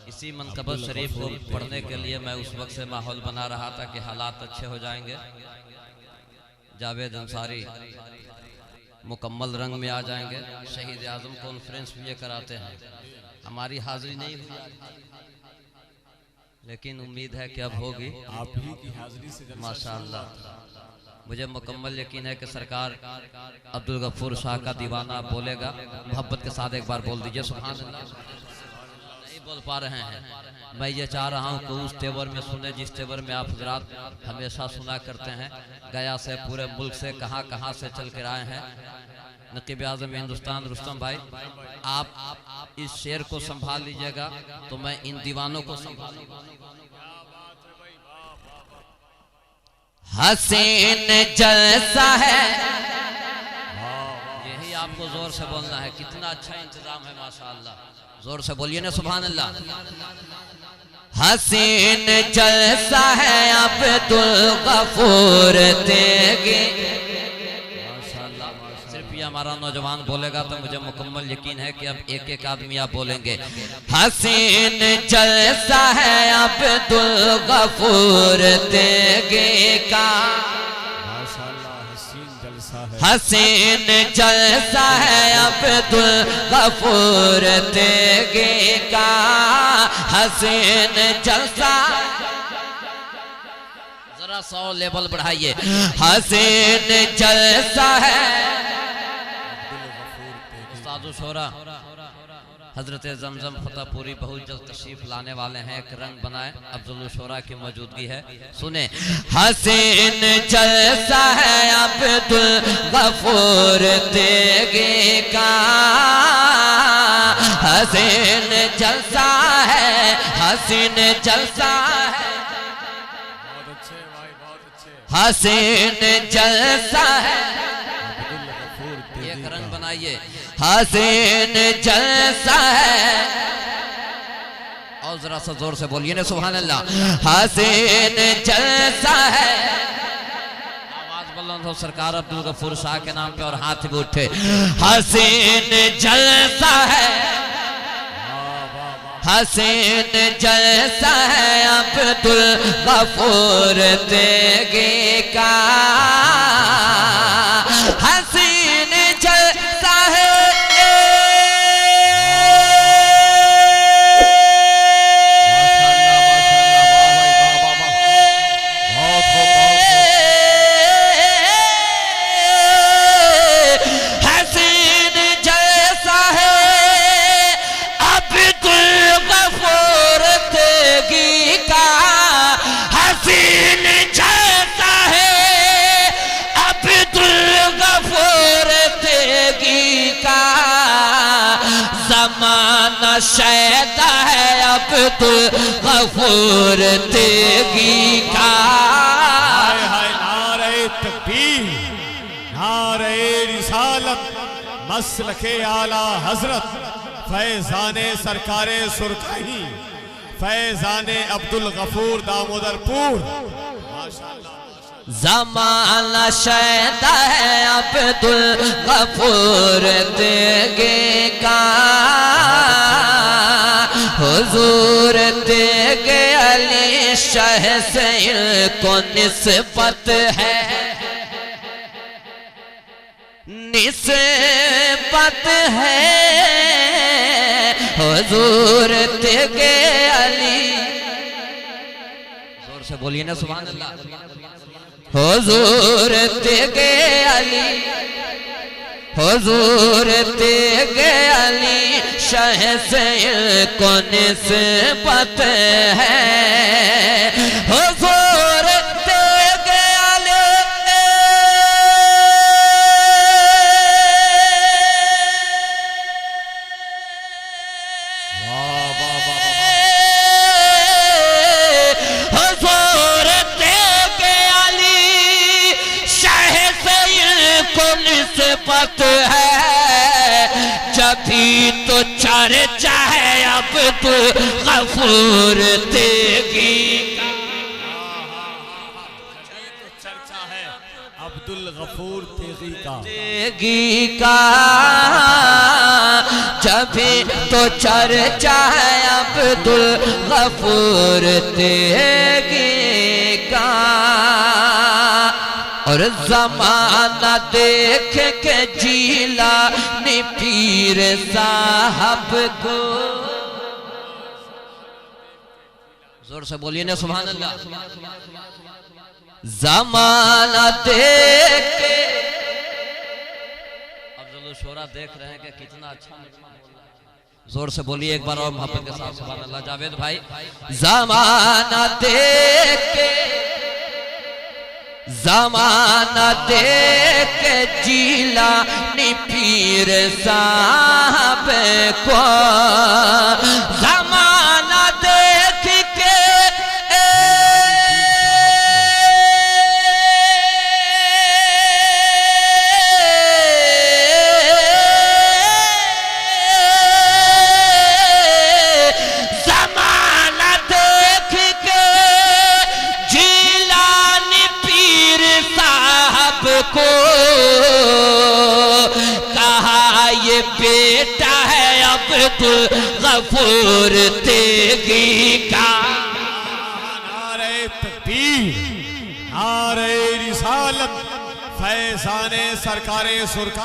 इसी मनकबत शरीफ को पढ़ने के लिए मैं उस वक्त से माहौल बना रहा था कि हालात अच्छे हो जाएंगे, जावेद अंसारी मुकम्मल रंग में आ जाएंगे। शहीद आजम कॉन्फ्रेंस भी ये कराते हैं, हमारी हाजिरी नहीं हुई लेकिन उम्मीद है कि अब होगी आप ही की हाजिरी से माशाअल्लाह। मुझे मुकम्मल यकीन है कि सरकार अब्दुल गफूर शाह का दीवाना बोलेगा। मोहब्बत के साथ एक बार बोल दीजिए सुभान अल्लाह। नहीं बोल पा रहे हैं, मैं ये चाह रहा हूँ कि उस तेवर में सुने जिस तेवर में आप हजरात हमेशा सुना करते हैं। गया से पूरे मुल्क से कहाँ कहाँ से चल कर आए हैं। नकीब आज़म हिंदुस्तान रुस्तम भाई, आप इस शेर को संभाल लीजिएगा तो मैं इन दीवानों को संभाल लूंगा। हसीन जलसा है, यही आपको जोर से बोलना है। कितना अच्छा इंतजाम है माशाअल्लाह, जोर से बोलिए ना सुभान अल्लाह। हसीन जलसा है अब्दुल गफूर तेगी। सिर्फ ये हमारा नौजवान बोलेगा तो मुझे मुकम्मल यकीन है कि अब एक एक आदमी आप बोलेंगे। हसीन जलसा है अब्दुल गफूर तेगी का, हसीन जलसा है अब्दुल गफूर तेगी का, हसीन जलसा। जरा 100 लेवल बढ़ाइए। हसीन जलसा है शोरा हजरत जमजम फतेहपुरी बहुत जल्द तशरीफ लाने वाले हैं। एक रंग बनाए, अब्दुल शोरा की मौजूदगी है, सुने। हसीन जलसा है अब्दुल गफूर तेगी का, हसीन जलसा है, हसीन जलसा है, हसीन जलसा है। एक रंग बनाइए। हसीन जलसा है, और जरा सा जोर से बोलिए ना सुभान अल्लाह। हसीन जलसा है। आवाज बुलंद हो सरकार अब्दुल गफूर शाह के नाम पे और हाथ भी उठे। हसीन जलसा है, हसीन जलसा है अब्दुल गफूर तेगी का, हसीन जलसा है। ज़माना शैता है अब्दुल गफूर तेगी का। नारे तकबीर, नारे रिसालत, मसलके आला हजरत फैजाने सरकारे सुरखी, फैजाने अब्दुल गफूर दामोदरपुर। ज़माना शैता है अब्दुल गफूर तेगी का, हुजूर तेगे अली शाह से इनको निस्बत है, निस्बत है। हुजूर तेगे अली, जोर से बोलिए ना सुभान अल्लाह। हुजूर तेगे अली, हुजूर तेगे अली शाह से इनको निस्बत है। हुजूर तेगे अली, हुजूर तेगे अली शाह से इनको निस्बत है। जभी तो चर्चा है अब्दुल गफूर तेगी का, चर्चा है अब्दुल गफूर तेगी का। तेगी का जब तो चर्चा है अब्दुल गफूर तेगी का। और जमाना देख के जीलानी पीर साहब को, जोर से बोलिए ना सुभान अल्लाह। जमाना देख के, अफजल शोरा देख रहे हैं कि कितना अच्छा, जोर से बोलिए एक बार और मोहब्बत के साथ सुभान अल्लाह। जावेद भाई, जमाना देख के, जमाना देख के जीलानी पीर साहब को, जमाना देख के जमाना देख के जीलानी पीर साहब को कहा ये बेटा है अब्दुल गफूर तेगी का। नारे तकबीर, नारे रिसालत, फैज़ाने सरकारे सुरखा।